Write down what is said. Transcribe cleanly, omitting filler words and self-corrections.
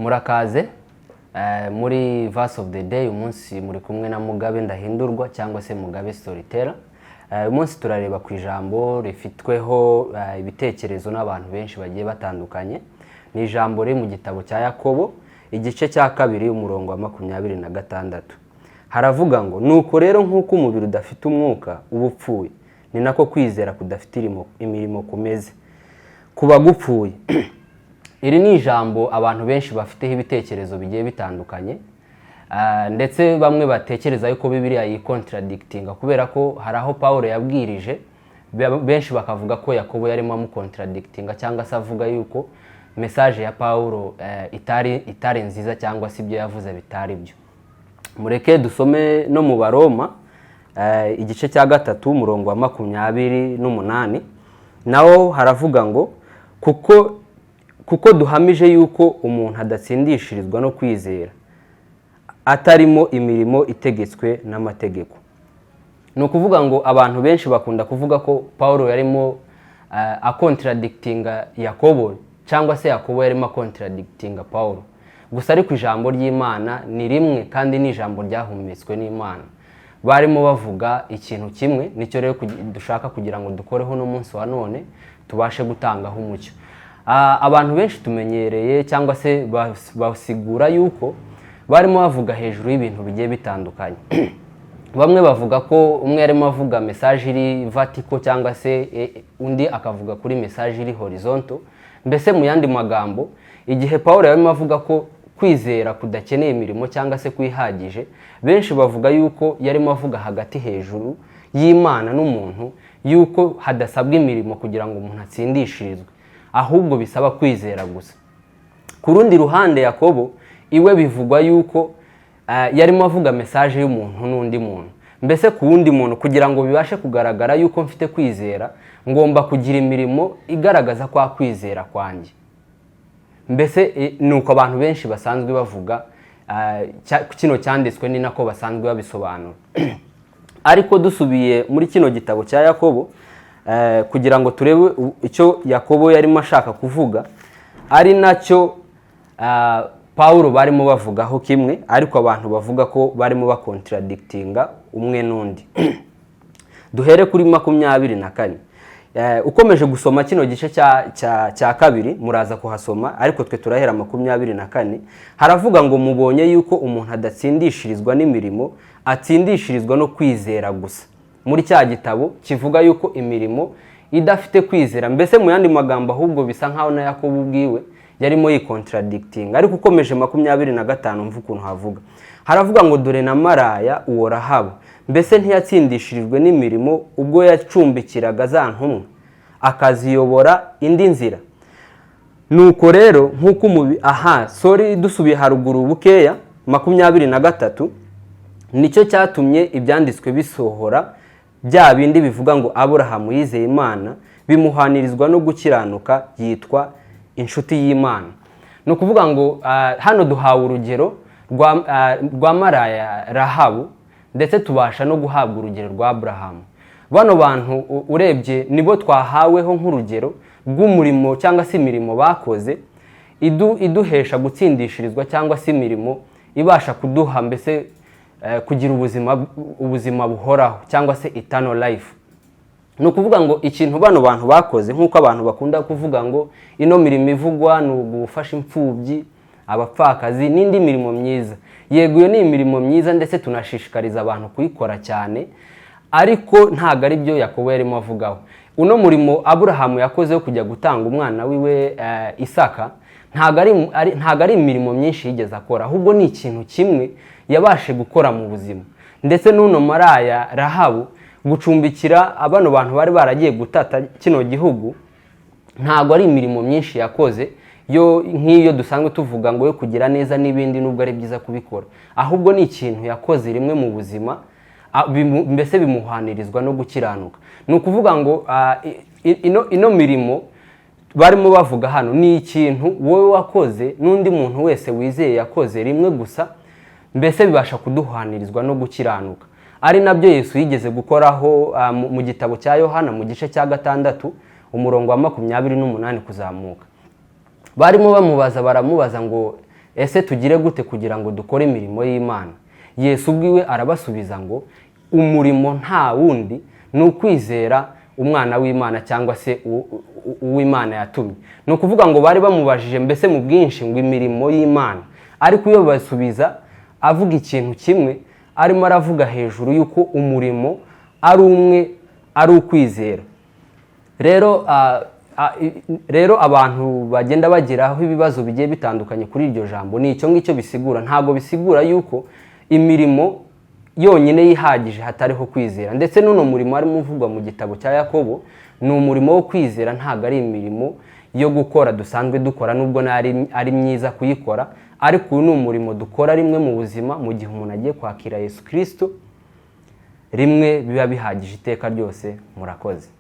Murakaze muri Verse of the Day umunsi muri kumwe na Mugabe Ndahindurwa cyangwa se Mugabe Storyteller. Umunsi turareba ku ijambo rifitweho ibitekerezo n'abantu benshi bagiye batandukanye. Ni ijambo riri mu gitabo cya Yakobo igice cya 2 umurongo wa 26. Haravuga ngo nuko rero nk'uko umubiri udafite umwuka ubupfuye ni nako kwizera kudafite imirimo kumeze kuba gupfuye. Iri ni ijambo abantu benshi bafiteho ibitekerezo bigiye bitandukanye, ndetse bamwe batekereza yuko Bibiliya yicontradictinga kubera ko hari aho Paulo yabwirije, benshi bakavuga ko Yakobo yarimo amucontradictinga cyangwa se avuga yuko message ya Paulo itari nziza cyangwa se ibyo yavuze bitari byo. Mureke dusome no mu Baroma igice cya 3 umurongo wa 28, naho haravuga ngo kuko duhamije yuko umuntu adatsindishirizwa no kwizera atarimo imirimo itegetswe n'amategeko. No kuvuga ngo abantu benshi bakunda kuvuga ko Paulo yarimo contradictinga Yakobo cyangwa se Yakobo yarimo contradictinga Paulo. Gusa ariko ijambo ry'Imana ni rimwe kandi ni ijambo ryahumetswe n'Imana. Barimo bavuga ikintu kimwe, nicyo rero dushaka kugira ngo dukoreho no munsi wa none tubashe gutangaho umucyo. Abantu benshi tumenyereye cyangwa se basigura yuko barimo bavuga hejuru y'ibintu bigiye bitandukanye. Bamwe bavuga ko umwe yarimo avuga message iri vertical cyangwa se undi akavuga kuri message iri horizontal. Mbese mu yandi magambo, igihe Paulo yarimo avuga ko kwizera kudakeneye imirimo cyangwa se kwihagije, benshi bavuga yuko yarimo avuga hagati hejuru y'Imana n'umuntu, yuko hadasabwa imirimo kugira ngo umuntu atsindishirizwe, ahubwo bisaba kwizera gusa. Ku rundi ruhande Yakobo iwe bivugwa yuko yarimo avuga message y'umuntu n'undi muntu. Mbese ku wundi muntu, kugira ngo bibashe kugaragara yuko mfite kwizera, ngomba kugira imirimo igaragaza kwa kwizera kwanjye. Mbese nuko abantu benshi basanzwe bavuga, kino cyanditswe ni nako basanzwe babisobanura. Ariko dusubiye muri kino gitabo cya Yakobo, kugira ngo turebe icyo Yakobo yarimo ashaka kuvuga, ari nacyo Paulo barimo bavugaho kimwe, ariko abantu bavuga ko barimo bakontradictinga umwe n'undi. Duhere kuri 24. Ukomeje gusoma kino gice cya 2 muraza kuhasoma, ariko twe turahera 24. Haravuga ngo mubonye yuko umuntu adatsindishirizwa n'imirimo, atsindishirizwa no kwizera gusa. Muri cya gitabo kivuga yuko imirimo idafite kwizera, mbese mu yandi magambo ahubwo bisa nkaho na Yakobo ubwiwe yarimo yicontradicting. Ariko ukomeje 25 mvu ukuntu havuga, haravuga ngo dore na maraya uwo Rahabu, mbese ntiyatsindishirijwe n'imirimo ubwo yacumbikiraga za ntumwa akaziyobora indi nzira. Nuko rero nk'uko dusubiye haruguru bukeya 23, nicyo cyatumye ibyanditswe bisohora bya bindi bivuga ngo Aburahamu yizeye Imana bimuhanirizwa no gukiranuka, yitwa inshuti y'Imana. No kuvuga ngo hano duhawe urugero rwa maraya Rahabu, ndetse tubasha no guhabwa urugero rwa Aburahamu. Bano bantu urebye nibo twahaweho nk'urugero rw'umurimo cyangwa se imirimo bakoze iduhesha gutsindishirizwa, cyangwa se imirimo ibasha kuduha mbese kugira ubuzima buhoraho cyangwa se eternal life. No kuvuga ngo ikintu bano bantu bakoze, nk'uko abantu bakunda kuvuga ngo ino mirimo ivugwa ni ugufasha imfubyi, abapfakazi n'indi mirimo myiza. Yego iyo ni imirimo myiza, ndetse tunashishikariza abantu kuyikora cyane, ariko ntago ari byo Yakobo yarimo avugaho. Uno murimo Aburahamu yakoze wo kujya gutanga umwana wiwe Isaka, ntago ari imirimo myinshi yigeze akora, ahubwo ni ikintu kimwe yabashe gukora mu buzima. Ndetse n'uno maraya Rahabu gucumbikira abano bantu bari baragiye gutata kino gihugu, ntago ari imirimo myinshi yakoze nk'iyo dusanzwe tuvuga ngo yo kugira neza n'ibindi, nubwo ari byiza kubikora, ahubwo ni ikintu yakoze rimwe mu buzima, mbese bimuhanirizwa no gukiranuka. Ni ukuvuga ngo ino mirimo barimo bavuga hano ni ikintu wowe wakoze n'undi muntu wese wizeye yakoze rimwe gusa, mbese bibasha kuduhanirizwa no gukiranuka. Ari nabyo Yesu yigeze gukoraho mu gitabo cya Yohana mu gice cya 6 umurongo wa 28 kuzamuka. Barimo baramubaza ngo ese tugire gute kugira ngo dukore imirimo y'Imana? Yesu ubwiwe arabasubiza ngo umurimo nta wundi ni ukwizera umwana w'Imana cyangwa se uw'Imana yatumye. Ni ukuvuga ngo bari bamubajije mbese mu bwinshi ngo imirimo y'Imana, ariko iyo basubiza avuga ikintu kimwe, arimo aravuga hejuru y'uko umurimo ari umwe, ari ukwizera. Rero abantu bagenda bageraho ibibazo bigiye bitandukanye kuri iryo jambo, ni icyo ngicyo bisigura. Ntabwo bisigura yuko imirimo yonyine yihagije hatariho kwizera, ndetse n'uno murimo arimo uvugwa mu gitabo cya Yakobo ni umurimo wo kwizera, ntabwo ari imirimo yo gukora dusanzwe dukora, nubwo ari myiza kuyikora, ariko uyu ni umurimo dukora rimwe mu buzima mu gihe umuntu agiye kwakira Yesu Kristo, rimwe biba bihagije iteka ryose. Murakoze.